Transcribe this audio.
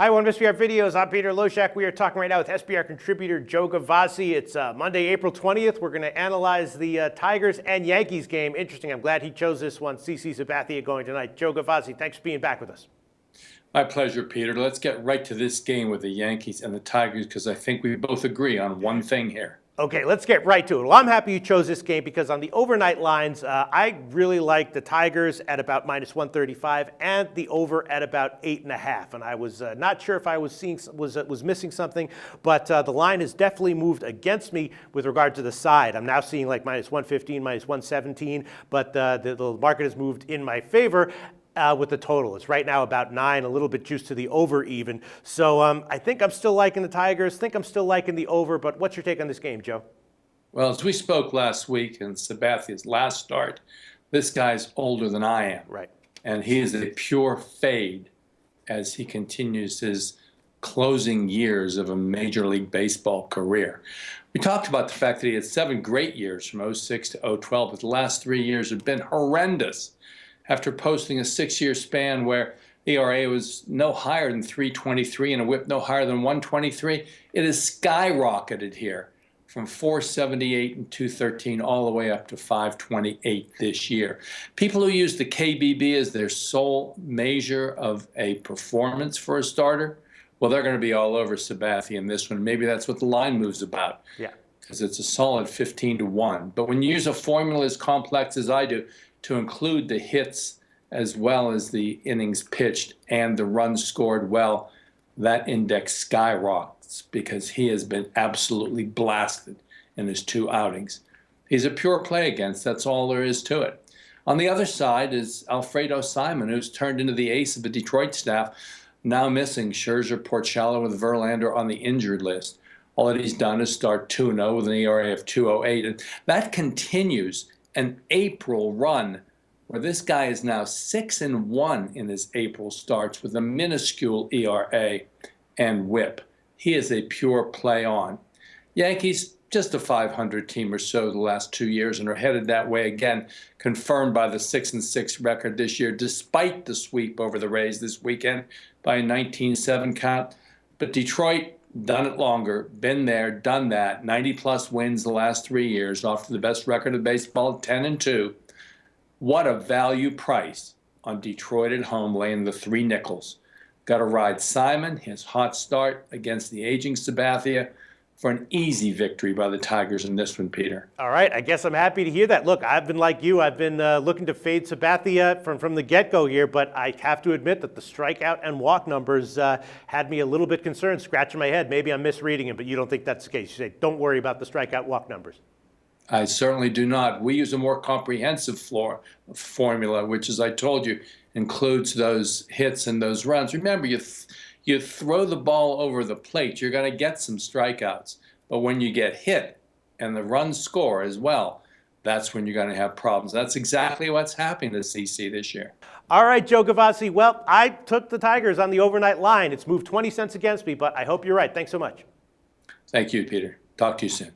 Hi, one of SBR Videos. I'm Peter Loshak. We are talking right now with SBR contributor Joe Gavazzi. It's Monday, April 20th. We're going to analyze the Tigers and Yankees game. Interesting. I'm glad he chose this one. CC Sabathia going tonight. Joe Gavazzi, thanks for being back with us. My pleasure, Peter. Let's get right to this game with the Yankees and the Tigers because I think we both agree on one thing here. Okay, let's get right to it. Well, I'm happy you chose this game because on the overnight lines, I really like the Tigers at about minus 135 and the over at about 8.5. And I was not sure if I was missing something, but the line has definitely moved against me with regard to the side. I'm now seeing like minus 115, minus 117, but the market has moved in my favor. With the total. It's right now about 9, a little bit juiced to the over even. So I think I'm still liking the Tigers, think I'm still liking the over, but what's your take on this game, Joe? Well, as we spoke last week in Sabathia's last start, this guy's older than I am. Right. And he is a pure fade as he continues his closing years of a Major League Baseball career. We talked about the fact that he had 7 great years from 06 to 012, but the last 3 years have been horrendous. After posting a 6-year span where ERA was no higher than 3.23 and a whip no higher than 1.23, it has skyrocketed here from 4.78 and 2.13 all the way up to 5.28 this year. People who use the KBB as their sole measure of a performance for a starter, well, they're going to be all over Sabathia in this one. Maybe that's what the line moves about. Yeah. Because it's a solid 15-1. But when you use a formula as complex as I do, to include the hits as well as the innings pitched and the runs scored, well, that index skyrockets because he has been absolutely blasted in his 2 outings. He's a pure play against. That's all there is to it. On the other side is Alfredo Simon, who's turned into the ace of the Detroit staff, now missing Scherzer, Porcello, with Verlander on the injured list. All that he's done is start 2-0 with an ERA of 2.08, and that continues an April run where this guy is now 6-1 in his April starts with a minuscule ERA and whip. He is a pure play on. Yankees, just a 500 team or so the last 2 years and are headed that way again, confirmed by the 6-6 record this year, despite the sweep over the Rays this weekend by a 19-7 count. But Detroit, done it longer, been there, done that, 90-plus wins the last 3 years, off to the best record of baseball, 10-2. What a value price on Detroit at home, laying the 3 nickels. Got to ride Simon, his hot start against the aging Sabathia, for an easy victory by the Tigers in this one, Peter. All right, I guess I'm happy to hear that. Look, I've been like you. I've been looking to fade Sabathia from the get-go here, but I have to admit that the strikeout and walk numbers had me a little bit concerned, scratching my head. Maybe I'm misreading it, but you don't think that's the case. You say, don't worry about the strikeout walk numbers. I certainly do not. We use a more comprehensive formula, which, as I told you, includes those hits and those runs. Remember, you throw the ball over the plate, you're going to get some strikeouts. But when you get hit and the runs score as well, that's when you're going to have problems. That's exactly what's happening to CC this year. All right, Joe Gavazzi. Well, I took the Tigers on the overnight line. It's moved 20 cents against me, but I hope you're right. Thanks so much. Thank you, Peter. Talk to you soon.